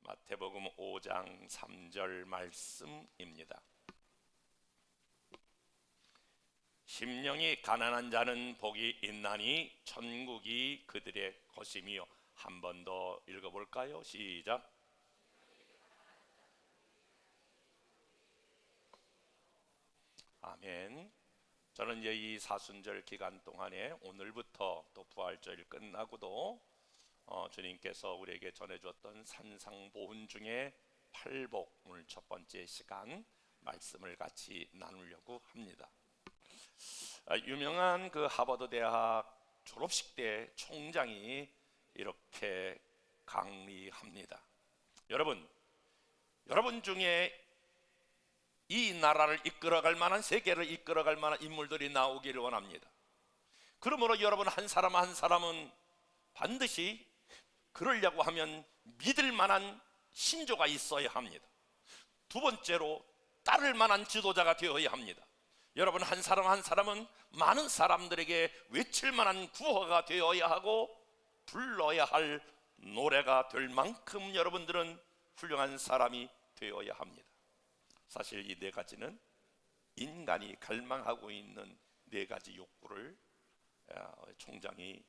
마태복음 5장 3절 말씀입니다. 심령이 가난한 자는 복이 있나니 천국이 그들의 것이며. 한 번 더 읽어볼까요? 시작. 아멘. 저는 이제 이 사순절 기간 동안에 오늘부터 또 부활절 끝나고도 주님께서 우리에게 전해주었던 산상보훈 중에 팔복, 오늘 첫 번째 시간 말씀을 같이 나누려고 합니다. 유명한 그 하버드 대학 졸업식 때 총장이 이렇게 강의합니다. 여러분 중에 이 나라를 이끌어갈 만한, 세계를 이끌어갈 만한 인물들이 나오기를 원합니다. 그러므로 여러분 한 사람 한 사람은 반드시 그러려고 하면 믿을 만한 신조가 있어야 합니다. 두 번째로 따를 만한 지도자가 되어야 합니다. 여러분 한 사람 한 사람은 많은 사람들에게 외칠 만한 구호가 되어야 하고 불러야 할 노래가 될 만큼 여러분들은 훌륭한 사람이 되어야 합니다. 사실 이 네 가지는 인간이 갈망하고 있는 네 가지 욕구를 총장이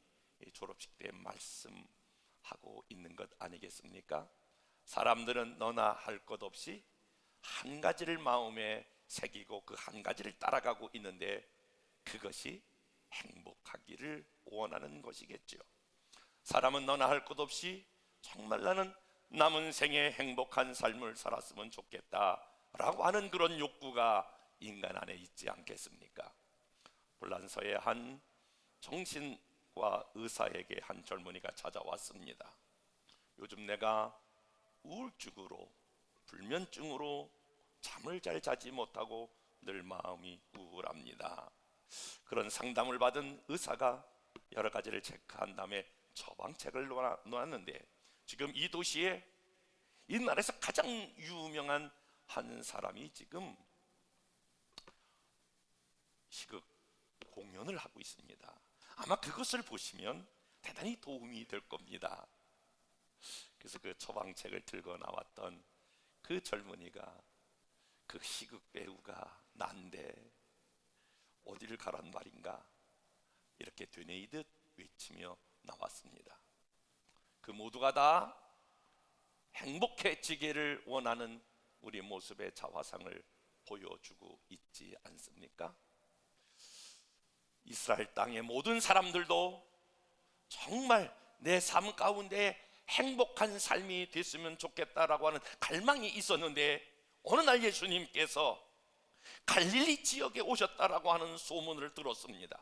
졸업식 때 말씀하고 있는 것 아니겠습니까? 사람들은 너나 할 것 없이 한 가지를 마음에 새기고 그 한 가지를 따라가고 있는데 그것이 행복하기를 원하는 것이겠죠. 사람은 너나 할 것 없이 정말 나는 남은 생에 행복한 삶을 살았으면 좋겠다 라고 하는 그런 욕구가 인간 안에 있지 않겠습니까? 불란서의 한 정신과 의사에게 한 젊은이가 찾아왔습니다. 요즘 내가 우울증으로, 불면증으로 잠을 잘 자지 못하고 늘 마음이 우울합니다. 그런 상담을 받은 의사가 여러 가지를 체크한 다음에 처방책을 놓았는데, 지금 이 도시에, 이 나라에서 가장 유명한 한 사람이 지금 희극 공연을 하고 있습니다. 아마 그것을 보시면 대단히 도움이 될 겁니다. 그래서 그 처방책을 들고 나왔던 그 젊은이가 그 희극 배우가 난데 어디를 가란 말인가 이렇게 되뇌이듯 외치며 나왔습니다. 그 모두가 다 행복해지기를 원하는 우리 모습의 자화상을 보여주고 있지 않습니까? 이스라엘 땅의 모든 사람들도 정말 내 삶 가운데 행복한 삶이 됐으면 좋겠다라고 하는 갈망이 있었는데, 어느 날 예수님께서 갈릴리 지역에 오셨다라고 하는 소문을 들었습니다.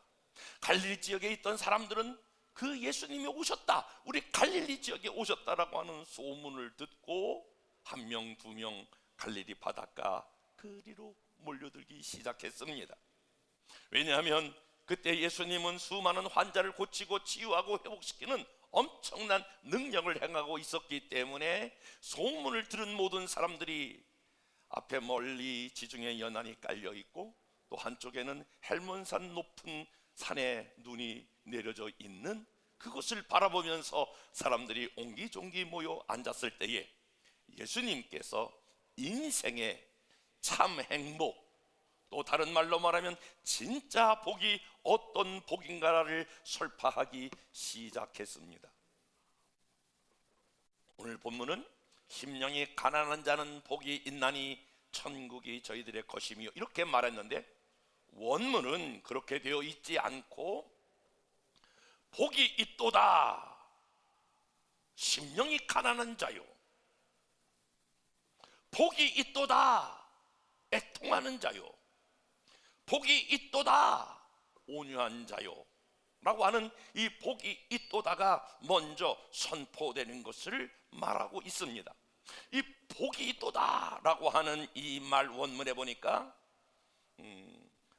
갈릴리 지역에 있던 사람들은 그 예수님이 오셨다, 우리 갈릴리 지역에 오셨다라고 하는 소문을 듣고 한 명, 두 명 갈릴리 바닷가 그리로 몰려들기 시작했습니다. 왜냐하면 그때 예수님은 수많은 환자를 고치고 치유하고 회복시키는 엄청난 능력을 행하고 있었기 때문에 소문을 들은 모든 사람들이 앞에 멀리 지중해 연안이 깔려 있고 또 한쪽에는 헬몬산 높은 산에 눈이 내려져 있는 그곳을 바라보면서 사람들이 옹기종기 모여 앉았을 때에 예수님께서 인생의 참 행복, 또 다른 말로 말하면 진짜 복이 어떤 복인가를 설파하기 시작했습니다. 오늘 본문은 심령이 가난한 자는 복이 있나니 천국이 저희들의 것이며 이렇게 말했는데, 원문은 그렇게 되어 있지 않고 복이 있도다 심령이 가난한 자요, 복이 있도다 애통하는 자요, 복이 있도다 온유한 자요 라고 하는 이 복이 있도다가 먼저 선포되는 것을 말하고 있습니다. 이 복이 있도다 라고 하는 이 말 원문에 보니까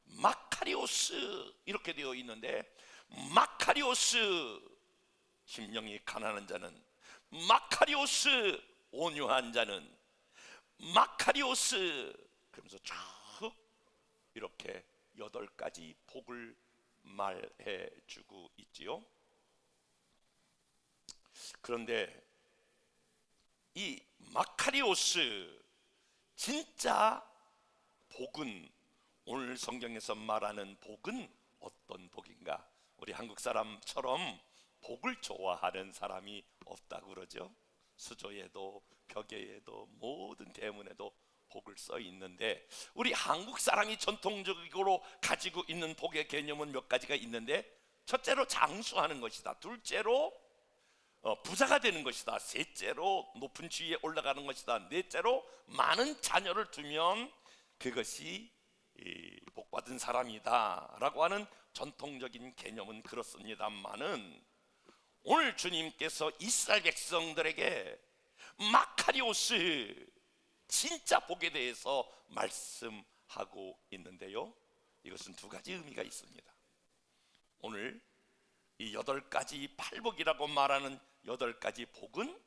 마카리오스 이렇게 되어 있는데, 마카리오스 심령이 가난한 자는, 마카리오스 온유한 자는, 마카리오스 그러면서 쭉 이렇게 8가지 복을 말해 주고 있지요. 그런데 이 마카리오스, 진짜 복은, 오늘 성경에서 말하는 복은 어떤 복인가? 우리 한국 사람처럼 복을 좋아하는 사람이 없다고 그러죠. 수조에도 벽에도 모든 대문에도 복을 써 있는데, 우리 한국 사람이 전통적으로 가지고 있는 복의 개념은 몇 가지가 있는데, 첫째로 장수하는 것이다. 둘째로 부자가 되는 것이다. 셋째로 높은 지위에 올라가는 것이다. 넷째로 많은 자녀를 두면 그것이 복받은 사람이다 라고 하는 전통적인 개념은 그렇습니다만은, 오늘 주님께서 이스라엘 백성들에게 마카리오스, 진짜 복에 대해서 말씀하고 있는데요, 이것은 두 가지 의미가 있습니다. 오늘 이 8가지 팔복이라고 말하는 8가지 복은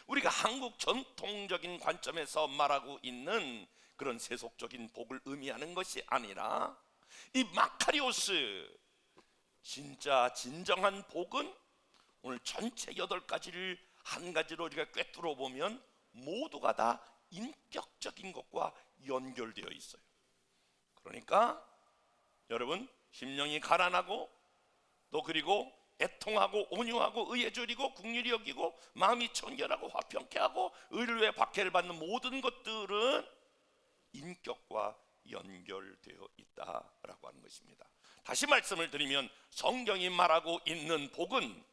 우리가 한국 전통적인 관점에서 말하고 있는 그런 세속적인 복을 의미하는 것이 아니라, 이 마카리오스, 진짜 진정한 복은 오늘 전체 8가지를 한 가지로 우리가 꿰뚫어 보면 모두가 다 인격적인 것과 연결되어 있어요. 그러니까 여러분, 심령이 가난하고 또 그리고 애통하고 온유하고 의에 줄이고 긍휼히 여기고 마음이 청결하고 화평케 하고 의를 위해 박해를 받는 모든 것들은 인격과 연결되어 있다라고 하는 것입니다. 다시 말씀을 드리면, 성경이 말하고 있는 복은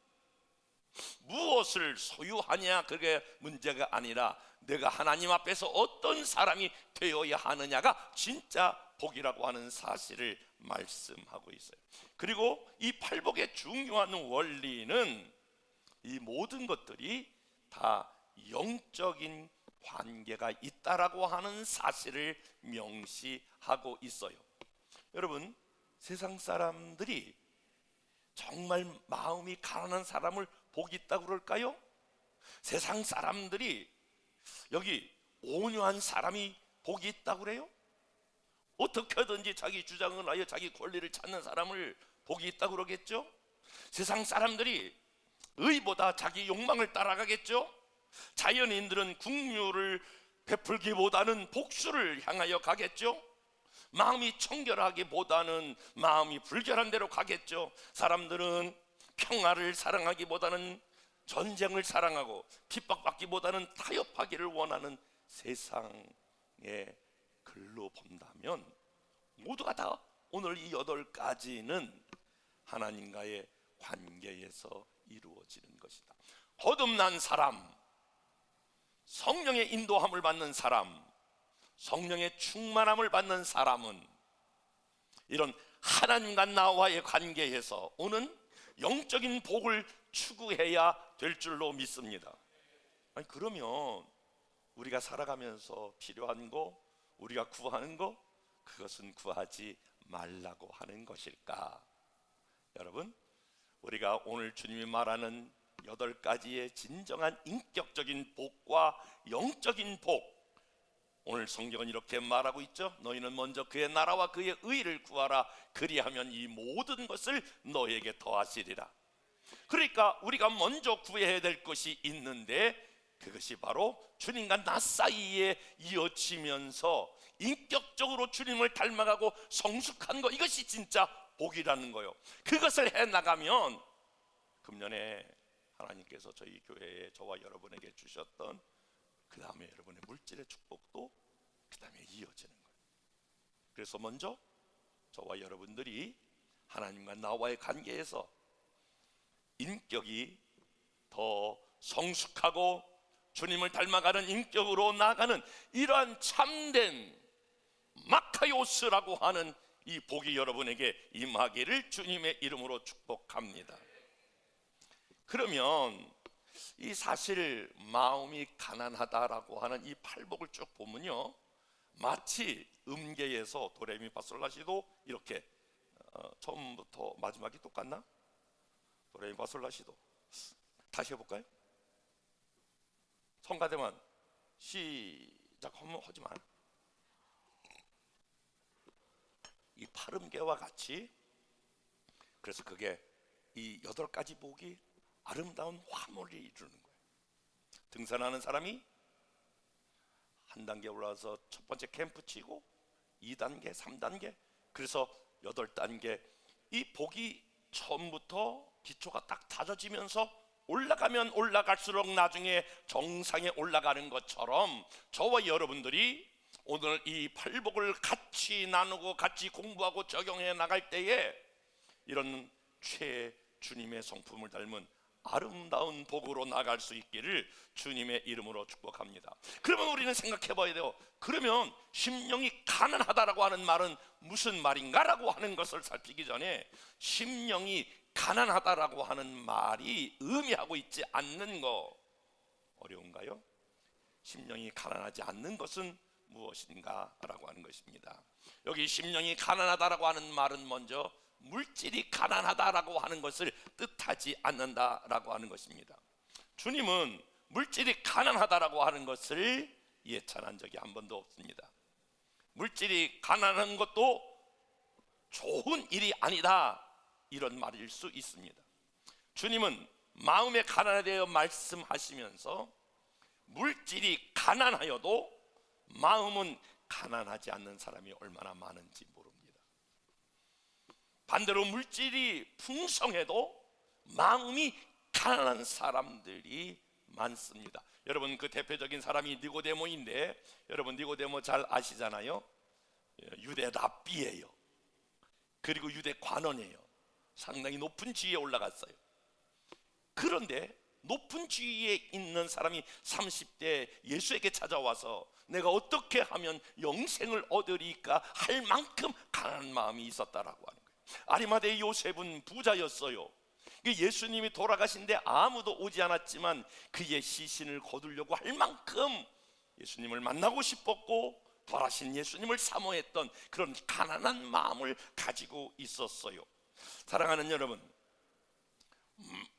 무엇을 소유하냐 그게 문제가 아니라 내가 하나님 앞에서 어떤 사람이 되어야 하느냐가 진짜 복이라고 하는 사실을 말씀하고 있어요. 그리고 이 팔복의 중요한 원리는 이 모든 것들이 다 영적인 관계가 있다라고 하는 사실을 명시하고 있어요. 여러분, 세상 사람들이 정말 마음이 가난한 사람을 복이 있다고 그럴까요? 세상 사람들이 여기 온유한 사람이 복이 있다고 그래요? 어떻게든지 자기 주장을 하여 자기 권리를 찾는 사람을 복이 있다고 그러겠죠? 세상 사람들이 의보다 자기 욕망을 따라가겠죠? 자연인들은 긍휼을 베풀기보다는 복수를 향하여 가겠죠? 마음이 청결하기보다는 마음이 불결한 대로 가겠죠? 사람들은 평화를 사랑하기보다는 전쟁을 사랑하고 핍박받기보다는 타협하기를 원하는 세상의 글로 본다면, 모두가 다 오늘 이 8가지는 하나님과의 관계에서 이루어지는 것이다. 거듭난 사람, 성령의 인도함을 받는 사람, 성령의 충만함을 받는 사람은 이런 하나님과 나와의 관계에서 오는 영적인 복을 추구해야 될 줄로 믿습니다. 아니, 그러면 우리가 살아가면서 필요한 거, 우리가 구하는 거, 그것은 구하지 말라고 하는 것일까? 여러분, 우리가 오늘 주님이 말하는 8가지의 진정한 인격적인 복과 영적인 복, 오늘 성경은 이렇게 말하고 있죠. 너희는 먼저 그의 나라와 그의 의를 구하라. 그리하면 이 모든 것을 너에게 더하시리라. 그러니까 우리가 먼저 구해야 될 것이 있는데, 그것이 바로 주님과 나 사이에 이어지면서 인격적으로 주님을 닮아가고 성숙한 것, 이것이 진짜 복이라는 거예요. 그것을 해나가면 금년에 하나님께서 저희 교회에 저와 여러분에게 주셨던 그 다음에 여러분의 물질의 축복도 그 다음에 이어지는 거예요. 그래서 먼저 저와 여러분들이 하나님과 나와의 관계에서 인격이 더 성숙하고 주님을 닮아가는 인격으로 나아가는 이러한 참된 마카요스라고 하는 이 복이 여러분에게 임하기를 주님의 이름으로 축복합니다. 그러면 이 사실 마음이 가난하다라고 하는 이 팔복을 쭉 보면요, 마치 음계에서 도레미파솔라시도 이렇게 처음부터 마지막이 똑같나? 도레미파솔라시도 다시 해볼까요? 성가대만 시작하면 하지 마. 이 팔음계와 같이, 그래서 그게 이 8가지 복이 아름다운 화물을 이루는 거예요. 등산하는 사람이 한 단계 올라와서 첫 번째 캠프 치고 2단계, 3단계, 그래서 8단계. 이 복이 처음부터 기초가 딱 다져지면서 올라가면 올라갈수록 나중에 정상에 올라가는 것처럼 저와 여러분들이 오늘 이 팔복을 같이 나누고 같이 공부하고 적용해 나갈 때에 이런 주님의 성품을 닮은 아름다운 복으로 나갈 수 있기를 주님의 이름으로 축복합니다. 그러면 우리는 생각해 봐야 돼요. 그러면 심령이 가난하다라고 하는 말은 무슨 말인가라고 하는 것을 살피기 전에 심령이 가난하다라고 하는 말이 의미하고 있지 않는 거 어려운가요? 심령이 가난하지 않는 것은 무엇인가 라고 하는 것입니다. 여기 심령이 가난하다라고 하는 말은 먼저 물질이 가난하다라고 하는 것을 뜻하지 않는다라고 하는 것입니다. 주님은 물질이 가난하다라고 하는 것을 예찬한 적이 한 번도 없습니다. 물질이 가난한 것도 좋은 일이 아니다, 이런 말일 수 있습니다. 주님은 마음에 가난에 대해 말씀하시면서 물질이 가난하여도 마음은 가난하지 않는 사람이 얼마나 많은지 모릅니다. 반대로 물질이 풍성해도 마음이 가난한 사람들이 많습니다. 여러분, 그 대표적인 사람이 니고데모인데, 여러분 니고데모 잘 아시잖아요. 유대 랍비예요. 그리고 유대 관원이에요. 상당히 높은 지위에 올라갔어요. 그런데 높은 지위에 있는 사람이 30대 예수에게 찾아와서 내가 어떻게 하면 영생을 얻으리까 할 만큼 가난한 마음이 있었다라고 하는 거예요. 아리마대 요셉은 부자였어요. 예수님이 돌아가신데 아무도 오지 않았지만 그의 시신을 거두려고 할 만큼 예수님을 만나고 싶었고 돌아가신 예수님을 사모했던 그런 가난한 마음을 가지고 있었어요. 사랑하는 여러분,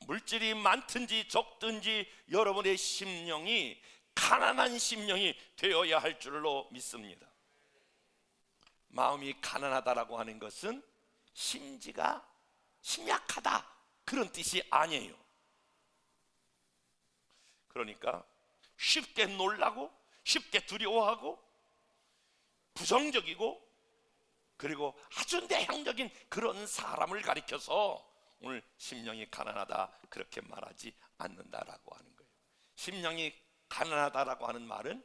물질이 많든지 적든지 여러분의 심령이 가난한 심령이 되어야 할 줄로 믿습니다. 마음이 가난하다라고 하는 것은 심지가 심약하다 그런 뜻이 아니에요. 그러니까 쉽게 놀라고 쉽게 두려워하고 부정적이고 그리고 아주 내향적인 그런 사람을 가리켜서 오늘 심령이 가난하다 그렇게 말하지 않는다라고 하는 거예요. 심령이 가난하다라고 하는 말은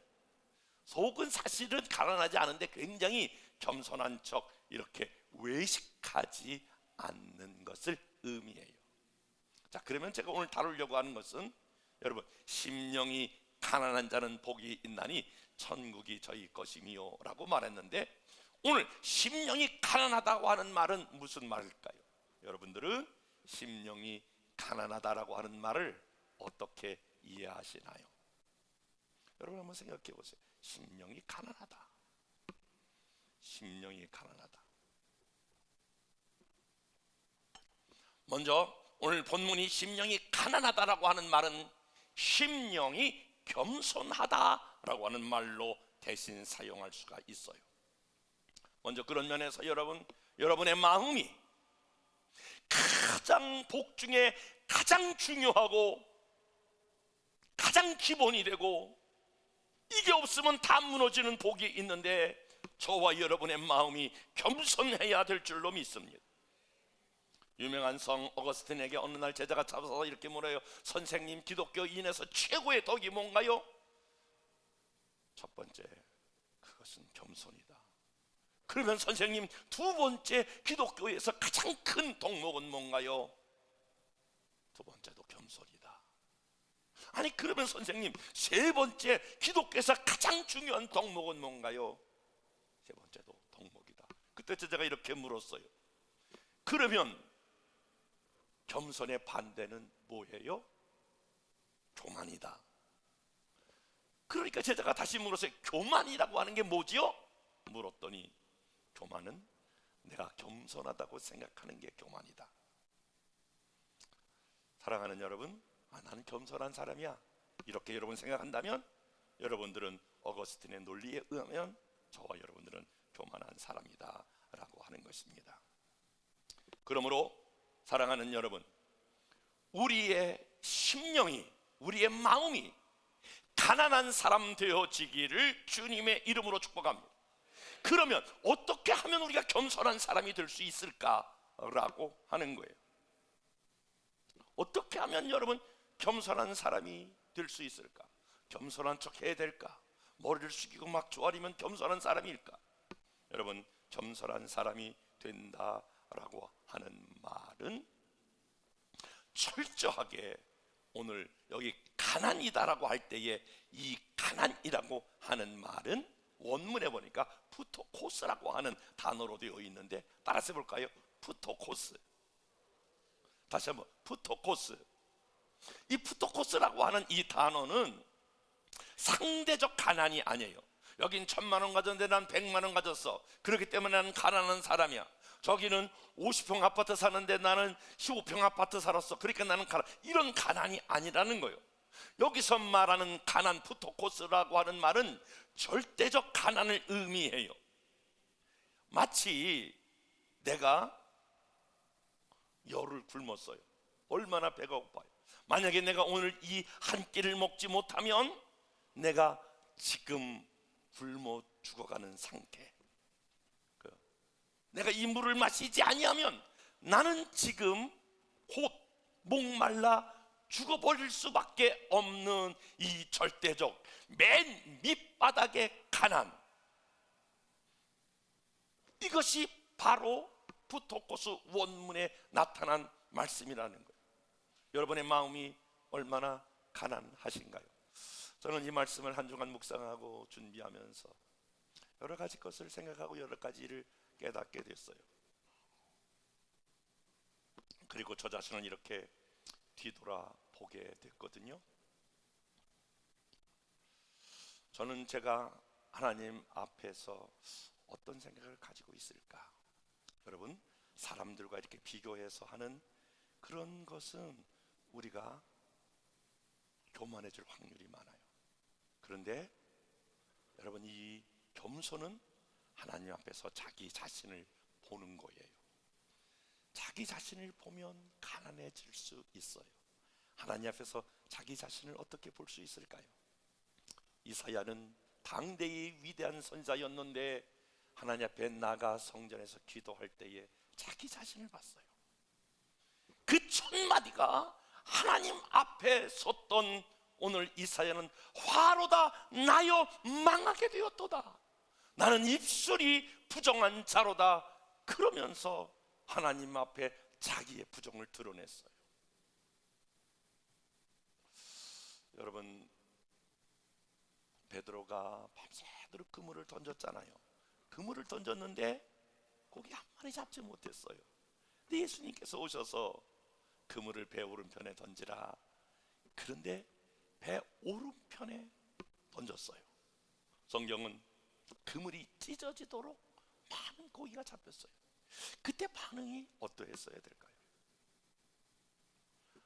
속은 사실은 가난하지 않은데 굉장히 겸손한 척 이렇게 외식하지 않는 것을 의미해요. 자, 그러면 제가 오늘 다루려고 하는 것은 여러분, 심령이 가난한 자는 복이 있나니 천국이 저희 것이미요 라고 말했는데, 오늘 심령이 가난하다고 하는 말은 무슨 말일까요? 여러분들은 심령이 가난하다라고 하는 말을 어떻게 이해하시나요? 여러분 한번 생각해 보세요. 심령이 가난하다. 심령이 가난하다. 먼저 오늘 본문이 심령이 가난하다라고 하는 말은 심령이 겸손하다라고 하는 말로 대신 사용할 수가 있어요. 먼저 그런 면에서 여러분의 마음이 가장 복 중에 가장 중요하고 가장 기본이 되고 이게 없으면 다 무너지는 복이 있는데 저와 여러분의 마음이 겸손해야 될 줄로 믿습니다. 유명한 성 어거스틴에게 어느 날 제자가 찾아서 이렇게 물어요. 선생님, 기독교인에서 최고의 덕이 뭔가요? 첫 번째, 그것은 겸손이다. 그러면 선생님, 두 번째 기독교에서 가장 큰 덕목은 뭔가요? 두 번째도 겸손이다. 아니 그러면 선생님, 세 번째 기독교에서 가장 중요한 덕목은 뭔가요? 세 번째도 덕목이다. 그때 제자가 이렇게 물었어요. 그러면 겸손의 반대는 뭐예요? 교만이다. 그러니까 제자가 다시 물었어요. 교만이라고 하는 게 뭐지요? 물었더니 교만은 내가 겸손하다고 생각하는 게 교만이다. 사랑하는 여러분, 나는 겸손한 사람이야 이렇게 여러분 생각한다면 여러분들은 어거스틴의 논리에 의하면 저와 여러분들은 교만한 사람이다 라고 하는 것입니다. 그러므로 사랑하는 여러분, 우리의 심령이, 우리의 마음이 가난한 사람 되어지기를 주님의 이름으로 축복합니다. 그러면 어떻게 하면 우리가 겸손한 사람이 될 수 있을까라고 하는 거예요. 어떻게 하면 여러분 겸손한 사람이 될 수 있을까? 겸손한 척 해야 될까? 머리를 숙이고 막 조아리면 겸손한 사람일까? 여러분, 겸손한 사람이 된다라고 하는 말은 철저하게 오늘 여기 가난이다라고 할 때에 이 가난이라고 하는 말은 원문에 보니까 푸토코스라고 하는 단어로 되어 있는데 따라서 해볼까요? 푸토코스. 다시 한번 푸토코스. 이 푸토코스라고 하는 이 단어는 상대적 가난이 아니에요. 여긴 1,000만 원 가졌는데 난 100만 원 가졌어. 그렇기 때문에 나는 가난한 사람이야. 저기는 50평 아파트 사는데 나는 15평 아파트 살았어. 그러니까 나는 이런 가난이 아니라는 거예요. 여기서 말하는 가난 푸토코스라고 하는 말은 절대적 가난을 의미해요. 마치 내가 열흘 굶었어요. 얼마나 배가 고파요. 만약에 내가 오늘 이 한 끼를 먹지 못하면 내가 지금 굶어 죽어가는 상태. 내가 이 물을 마시지 아니하면 나는 지금 곧 목말라 죽어버릴 수밖에 없는 이 절대적 맨 밑바닥의 가난. 이것이 바로 푸토코스 원문에 나타난 말씀이라는 거예요. 여러분의 마음이 얼마나 가난하신가요? 저는 이 말씀을 한 주간 묵상하고 준비하면서 여러 가지 것을 생각하고 여러 가지를 깨닫게 됐어요. 그리고 저 자신을 이렇게 뒤돌아보게 됐거든요. 저는 제가 하나님 앞에서 어떤 생각을 가지고 있을까? 여러분, 사람들과 이렇게 비교해서 하는 그런 것은 우리가 교만해질 확률이 많아요. 그런데 여러분, 이 겸손은 하나님 앞에서 자기 자신을 보는 거예요. 자기 자신을 보면 가난해질 수 있어요. 하나님 앞에서 자기 자신을 어떻게 볼 수 있을까요? 이사야는 당대의 위대한 선지자였는데 하나님 앞에 나가 성전에서 기도할 때에 자기 자신을 봤어요. 그 첫 마디가 하나님 앞에 섰던 오늘 이사야는 화로다 나여 망하게 되었도다. 나는 입술이 부정한 자로다. 그러면서 하나님 앞에 자기의 부정을 드러냈어요. 여러분, 베드로가 밤새도록 그물을 던졌잖아요. 그물을 던졌는데 고기 한 마리 잡지 못했어요. 근데 예수님께서 오셔서 그물을 배 오른편에 던지라. 그런데 배 오른편에 던졌어요. 성경은 그물이 찢어지도록 많은 고기가 잡혔어요. 그때 반응이 어떠했어야 될까요?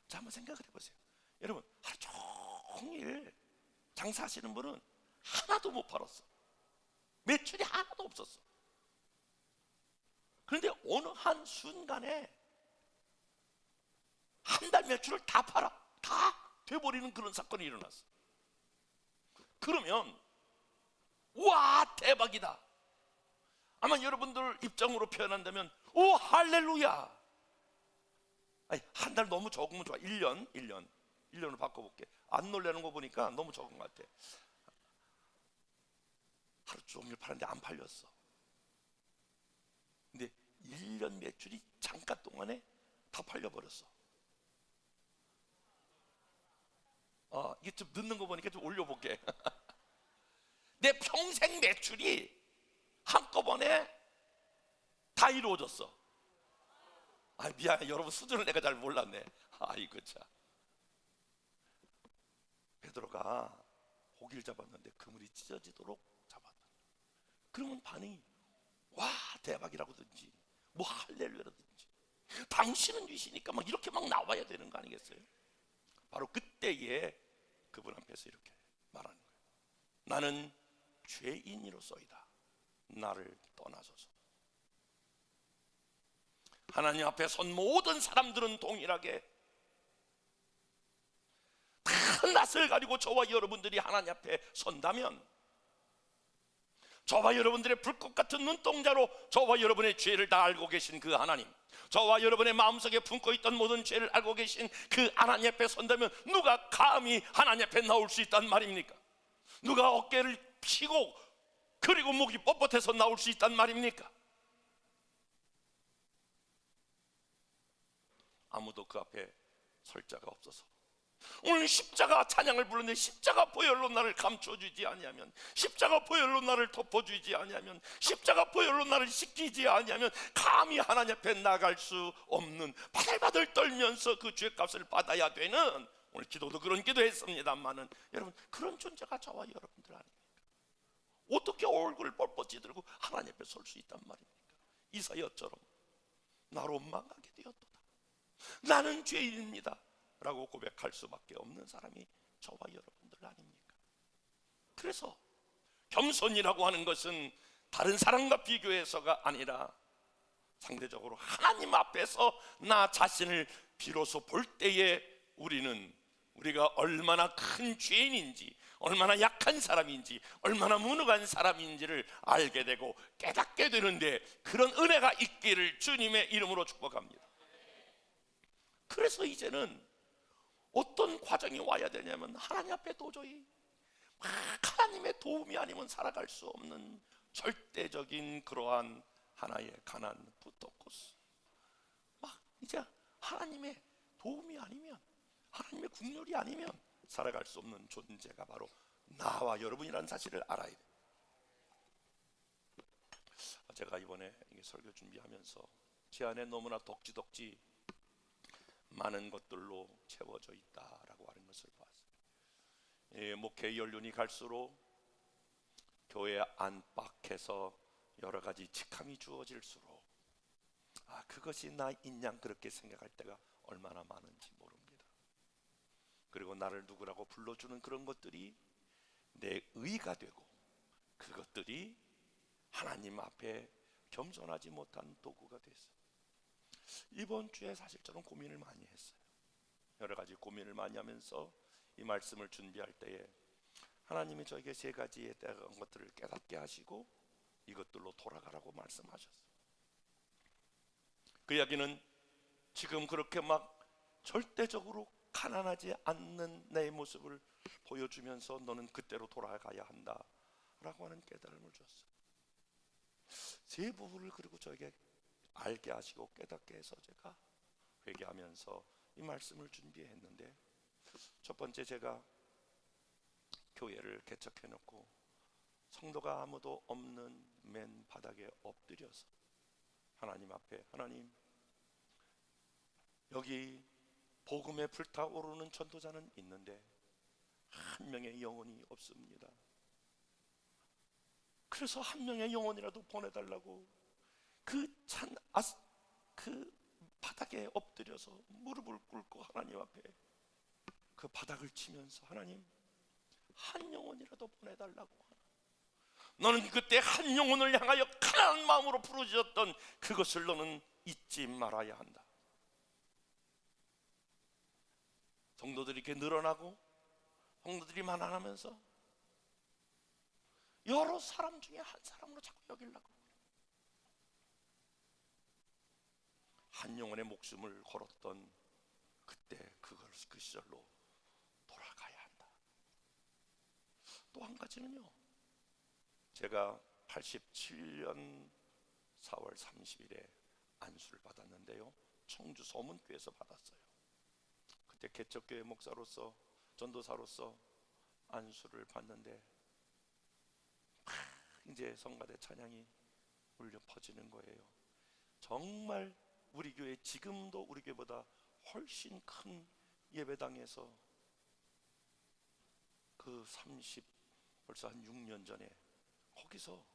자, 한번 생각을 해보세요. 여러분, 하루 종일 장사하시는 분은 하나도 못 팔았어. 매출이 하나도 없었어. 그런데 어느 한 순간에 한 달 매출을 다 팔아, 다 돼버리는 그런 사건이 일어났어. 그러면 와, 대박이다. 아마 여러분들 입장으로 표현한다면 오, 할렐루야. 아니, 한 달 너무 적으면 좋아. 1년으로 바꿔볼게. 안 놀라는 거 보니까 너무 적은 것 같아. 하루 종일 파는데 안 팔렸어. 근데 1년 매출이 잠깐 동안에 다 팔려버렸어. 이게 좀 늦는 거 보니까 좀 올려볼게. 내 평생 매출이 한꺼번에 다 이루어졌어. 미안해, 여러분 수준을 내가 잘 몰랐네. 아이고 참. 베드로가 고기를 잡았는데 그물이 찢어지도록 잡았다. 그러면 반응이 와, 대박이라고든지 뭐 할렐루야라든지 당신은 유시니까 막 이렇게 막 나와야 되는 거 아니겠어요? 바로 그때에 그분 앞에서 이렇게 말하는 거예요. 나는 죄인이로소이다. 나를 떠나소서. 하나님 앞에 선 모든 사람들은 동일하게 다 큰 낯을 가리고 저와 여러분들이 하나님 앞에 선다면, 저와 여러분들의 불꽃 같은 눈동자로 저와 여러분의 죄를 다 알고 계신 그 하나님, 저와 여러분의 마음속에 품고 있던 모든 죄를 알고 계신 그 하나님 앞에 선다면 누가 감히 하나님 앞에 나올 수 있단 말입니까? 누가 어깨를 피고 그리고 목이 뻣뻣해서 나올 수 있단 말입니까? 아무도 그 앞에 설 자가 없어서 오늘 십자가 찬양을 부르는데, 십자가 보혈로 나를 감춰주지 아니하면, 십자가 보혈로 나를 덮어주지 아니하면, 십자가 보혈로 나를 씻기지 아니하면 감히 하나님 앞에 나갈 수 없는, 바들바들 떨면서 그 죄값을 받아야 되는, 오늘 기도도 그런 기도했습니다만은 여러분, 그런 존재가 저와 여러분들 아닙니까? 어떻게 얼굴을 뻣뻣이 들고 하나님 앞에 설 수 있단 말입니까? 이사야처럼 나로 망하게 되었도다, 나는 죄인입니다 라고 고백할 수밖에 없는 사람이 저와 여러분들 아닙니까? 그래서 겸손이라고 하는 것은 다른 사람과 비교해서가 아니라 상대적으로 하나님 앞에서 나 자신을 비로소 볼 때에 우리가 얼마나 큰 죄인인지, 얼마나 약한 사람인지, 얼마나 무능한 사람인지를 알게 되고 깨닫게 되는데, 그런 은혜가 있기를 주님의 이름으로 축복합니다. 그래서 이제는 어떤 과정이 와야 되냐면, 하나님 앞에 도저히 하나님의 도움이 아니면 살아갈 수 없는 절대적인 그러한 하나의 가난 부토코스, 막 이제 하나님의 도움이 아니면, 하나님의 국률이 아니면 살아갈 수 없는 존재가 바로 나와 여러분이라는 사실을 알아야 돼. 제가 이번에 설교 준비하면서 제 안에 너무나 덕지덕지 많은 것들로 채워져 있다라고 하는 것을 봤어요. 목회 연륜이 갈수록 교회 안팎에서 여러 가지 직함이 주어질수록 그것이 나 인양 그렇게 생각할 때가 얼마나 많은지 모릅니다. 그리고 나를 누구라고 불러주는 그런 것들이 내 의가 되고, 그것들이 하나님 앞에 겸손하지 못한 도구가 됐어요. 이번 주에 사실 저는 고민을 많이 했어요. 여러 가지 고민을 많이 하면서 이 말씀을 준비할 때에 하나님이 저에게 세 가지에 대한 것들을 깨닫게 하시고 이것들로 돌아가라고 말씀하셨어요. 그 이야기는 지금 그렇게 막 절대적으로 가난하지 않는 내 모습을 보여주면서 너는 그때로 돌아가야 한다 라고 하는 깨달음을 줬어요. 세 부분을 그리고 저에게 알게 하시고 깨닫게 해서 제가 회개하면서 이 말씀을 준비했는데, 첫 번째, 제가 교회를 개척해 놓고 성도가 아무도 없는 맨 바닥에 엎드려서 하나님 앞에, 하나님, 여기 복음에 불타오르는 전도자는 있는데 한 명의 영혼이 없습니다. 그래서 한 명의 영혼이라도 보내달라고 그 바닥에 엎드려서 무릎을 꿇고 하나님 앞에 그 바닥을 치면서, 하나님, 한 영혼이라도 보내달라고 하나. 너는 그때 한 영혼을 향하여 가난한 마음으로 부르짖었던 그것을 너는 잊지 말아야 한다. 성도들이 이렇게 늘어나고 성도들이 많아가면서 여러 사람 중에 한 사람으로 자꾸 여기려고, 한 영혼의 목숨을 걸었던 그때 그 시절로 돌아가야 한다. 또 한 가지는요, 제가 87년 4월 30일에 안수를 받았는데요, 청주 서문교에서 받았어요. 그때 개척교회 목사로서, 전도사로서 안수를 받는데 이제 성가대 찬양이 울려 퍼지는 거예요. 정말 우리 교회, 지금도 우리 교회보다 훨씬 큰 예배당에서 벌써 한 6년 전에 거기서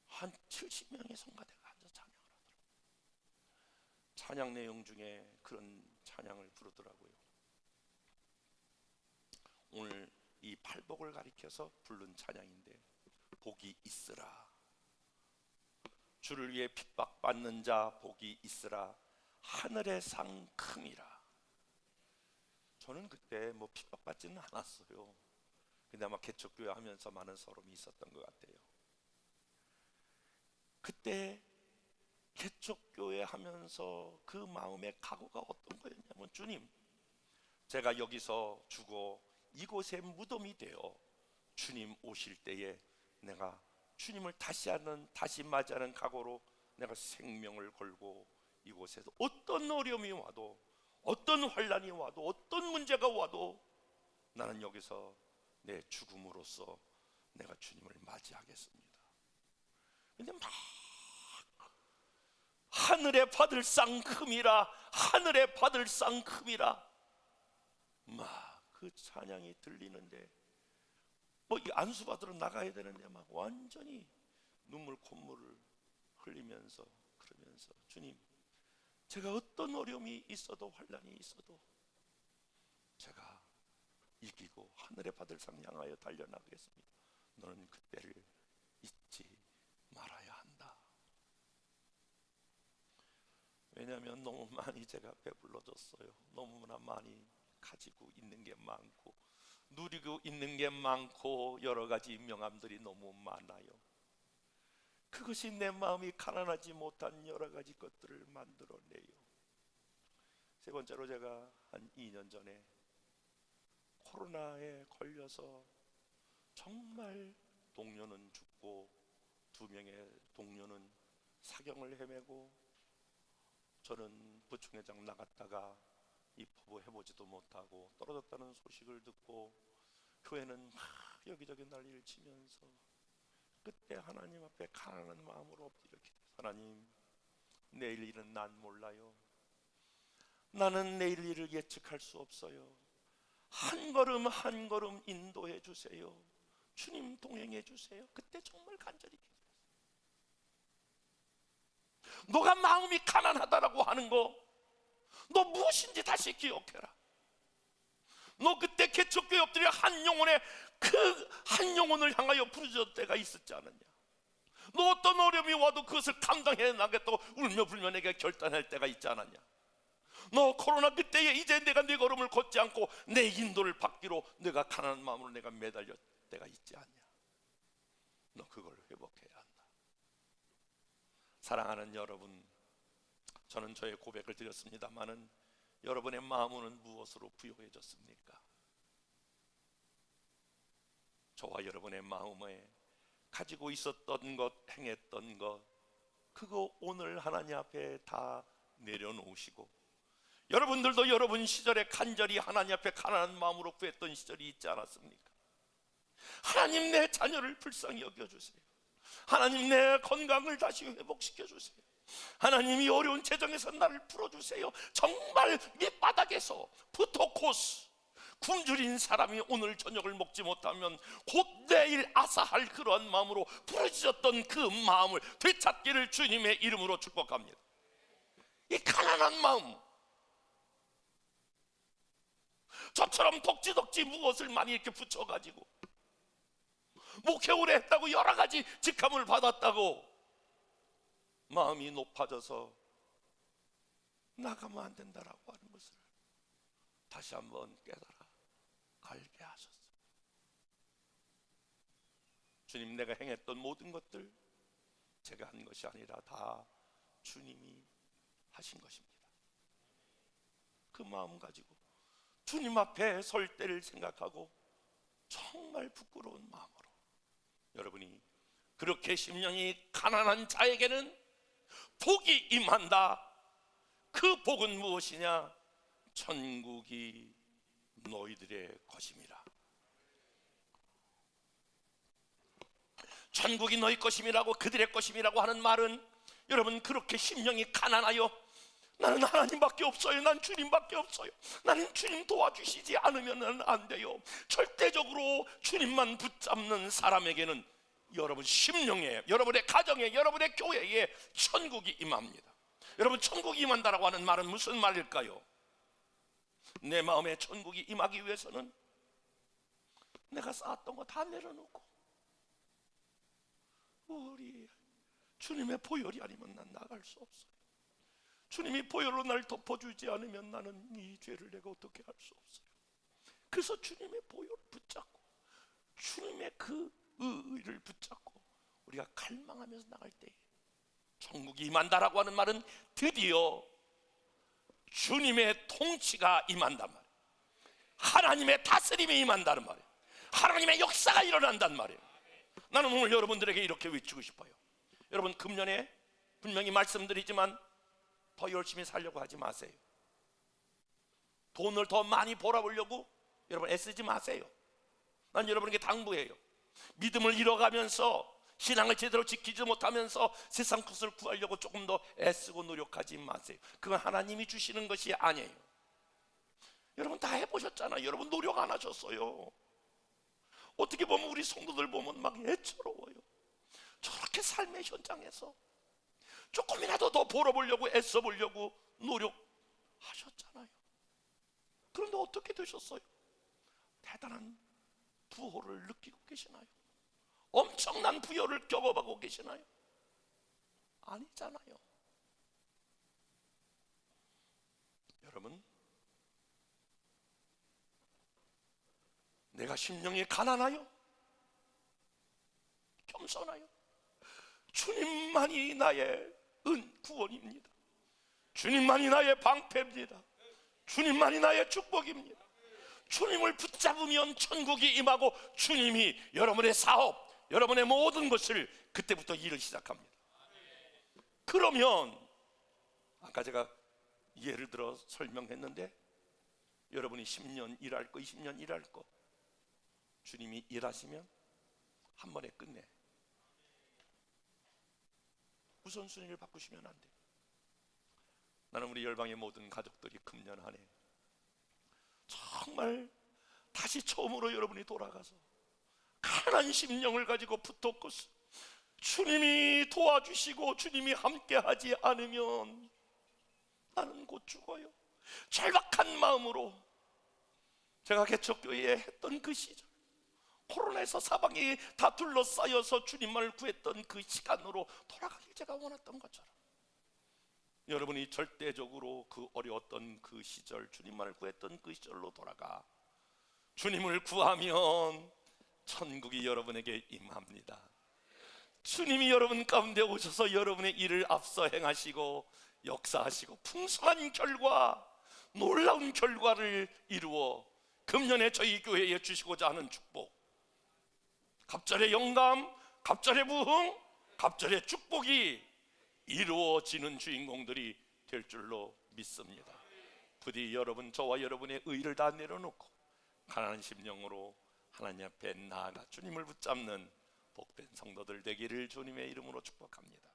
한 70명의 성가대가 앉아 찬양을 하더라고요. 찬양 내용 중에 그런 찬양을 부르더라고요. 오늘 이 팔복을 가리켜서 부른 찬양인데, 복이 있으라, 주를 위해 핍박받는 자 복이 있으라, 하늘의 상 큼이라. 저는 그때 뭐 핍박받지는 않았어요. 근데 아마 개척교회 하면서 많은 서름이 있었던 것 같아요. 그때 개척교회 하면서 그 마음의 각오가 어떤 거였냐면, 주님, 제가 여기서 죽어 이곳에 무덤이 되어 주님 오실 때에 내가 주님을 다시 맞이하는 각오로 내가 생명을 걸고 이곳에서 어떤 어려움이 와도, 어떤 환난이 와도, 어떤 문제가 와도 나는 여기서 내 죽음으로써 내가 주님을 맞이하겠습니다. 근데 막 하늘에 받을 쌍큼이라, 하늘에 받을 쌍큼이라 막 그 찬양이 들리는데, 뭐 이 안수 받으러 나가야 되는데 막 완전히 눈물 콧물을 흘리면서 그러면서, 주님, 제가 어떤 어려움이 있어도 환난이 있어도 제가 이기고 하늘에 받을 상 향하여 달려나가겠습니다. 너는 그때를 잊지 말아야 한다. 왜냐하면 너무 많이 제가 배불러졌어요. 너무나 많이 가지고 있는 게 많고 누리고 있는 게 많고 여러 가지 명함들이 너무 많아요. 그것이 내 마음이 가난하지 못한 여러 가지 것들을 만들어내요. 세 번째로, 제가 한 2년 전에 코로나에 걸려서 정말 동료는 죽고 2명의 동료는 사경을 헤매고, 저는 부총회장 나갔다가 입후보 해보지도 못하고 떨어졌다는 소식을 듣고 교회는 막 여기저기 난리를 치면서, 그때 하나님 앞에 가난한 마음으로 엎드려 기도해서, 하나님, 내일 일은 난 몰라요. 나는 내일 일을 예측할 수 없어요. 한 걸음 한 걸음 인도해 주세요. 주님 동행해 주세요. 그때 정말 간절히 기도했어요. 너가 마음이 가난하다라고 하는 거, 너 무엇인지 다시 기억해라. 너 그때 개척교회 엎드려 한 영혼의 그 한 영혼을 향하여 부르짖을 때가 있었지 않았냐? 너 어떤 어려움이 와도 그것을 감당해 나겠다고 울며 불며 내게 결단할 때가 있지 않았냐? 너 코로나 그때에 이제 내가 네 걸음을 걷지 않고 내 인도를 받기로 내가 가난한 마음으로 내가 매달릴 때가 있지 않냐? 너 그걸 회복해야 한다. 사랑하는 여러분, 저는 저의 고백을 드렸습니다마는 여러분의 마음은 무엇으로 부여해졌습니까? 저와 여러분의 마음에 가지고 있었던 것, 행했던 것, 그거 오늘 하나님 앞에 다 내려놓으시고, 여러분들도 여러분 시절에 간절히 하나님 앞에 가난한 마음으로 구했던 시절이 있지 않았습니까? 하나님, 내 자녀를 불쌍히 여겨주세요. 하나님, 내 건강을 다시 회복시켜주세요. 하나님이 어려운 재정에서 나를 풀어주세요. 정말 밑바닥에서 부토코스 굶주린 사람이 오늘 저녁을 먹지 못하면 곧 내일 아사할 그러한 마음으로 부르짖었던 그 마음을 되찾기를 주님의 이름으로 축복합니다. 이 가난한 마음, 저처럼 덕지덕지 무엇을 많이 이렇게 붙여가지고 목회 오래 했다고 여러 가지 직함을 받았다고 마음이 높아져서 나가면 안 된다라고 하는 것을 다시 한번 깨달아 알게 하셨어요. 주님, 내가 행했던 모든 것들 제가 한 것이 아니라 다 주님이 하신 것입니다. 그 마음 가지고 주님 앞에 설 때를 생각하고 정말 부끄러운 마음으로, 여러분이 그렇게 심령이 가난한 자에게는 복이 임한다. 그 복은 무엇이냐? 천국이 너희들의 것임이라. 천국이 너희 것임이라고, 그들의 것임이라고 하는 말은, 여러분, 그렇게 심령이 가난하여 나는 하나님밖에 없어요, 난 주님밖에 없어요, 나는 주님 도와주시지 않으면 안 돼요, 절대적으로 주님만 붙잡는 사람에게는 여러분 심령에, 여러분의 가정에, 여러분의 교회에 천국이 임합니다. 여러분, 천국이 임한다라고 하는 말은 무슨 말일까요? 내 마음에 천국이 임하기 위해서는 내가 쌓았던 거 다 내려놓고 우리 주님의 보혈이 아니면 난 나갈 수 없어요. 주님이 보혈로 날 덮어주지 않으면 나는 이 죄를 내가 어떻게 할 수 없어요. 그래서 주님의 보혈을 붙잡고 주님의 그 의를 붙잡고 우리가 갈망하면서 나갈 때 천국이 임한다라고 하는 말은 드디어 주님의 통치가 임한단 말이에요. 하나님의 다스림이 임한다는 말이에요. 하나님의 역사가 일어난단 말이에요. 나는 오늘 여러분들에게 이렇게 외치고 싶어요. 여러분, 금년에 분명히 말씀드리지만 더 열심히 살려고 하지 마세요. 돈을 더 많이 벌어보려고 여러분 애쓰지 마세요. 난 여러분에게 당부해요. 믿음을 잃어가면서 신앙을 제대로 지키지 못하면서 세상 것을 구하려고 조금 더 애쓰고 노력하지 마세요. 그건 하나님이 주시는 것이 아니에요. 여러분 다 해보셨잖아요. 여러분 노력 안 하셨어요. 어떻게 보면 우리 성도들 보면 막 애처로워요. 저렇게 삶의 현장에서 조금이라도 더 벌어보려고 애써보려고 노력하셨잖아요. 그런데 어떻게 되셨어요? 대단한 부호를 느끼고 계시나요? 엄청난 부여를 경험하고 계시나요? 아니잖아요. 여러분, 내가 심령이 가난하여? 겸손하여? 주님만이 나의 구원입니다. 주님만이 나의 방패입니다. 주님만이 나의 축복입니다. 주님을 붙잡으면 천국이 임하고 주님이 여러분의 사업, 여러분의 모든 것을 그때부터 일을 시작합니다. 그러면 아까 제가 예를 들어 설명했는데 여러분이 10년 일할 거, 20년 일할 거 주님이 일하시면 한 번에 끝내. 우선순위를 바꾸시면 안 돼요. 나는 우리 열방의 모든 가족들이 금년 한 해 정말 다시 처음으로 여러분이 돌아가서 가난한 심령을 가지고 붙었고 주님이 도와주시고 주님이 함께하지 않으면 나는 곧 죽어요. 절박한 마음으로 제가 개척교회에 했던 그 시절, 코로나에서 사방이 다 둘러싸여서 주님만을 구했던 그 시간으로 돌아가길 제가 원했던 것처럼 여러분이 절대적으로 그 어려웠던 그 시절, 주님만을 구했던 그 시절로 돌아가 주님을 구하면 천국이 여러분에게 임합니다. 주님이 여러분 가운데 오셔서 여러분의 일을 앞서 행하시고 역사하시고 풍성한 결과, 놀라운 결과를 이루어 금년에 저희 교회에 주시고자 하는 축복, 갑절의 영감, 갑절의 부흥, 갑절의 축복이 이루어지는 주인공들이 될 줄로 믿습니다. 부디 여러분, 저와 여러분의 의를 다 내려놓고 가난한 심령으로 하나님 앞에 나아가 주님을 붙잡는 복된 성도들 되기를 주님의 이름으로 축복합니다.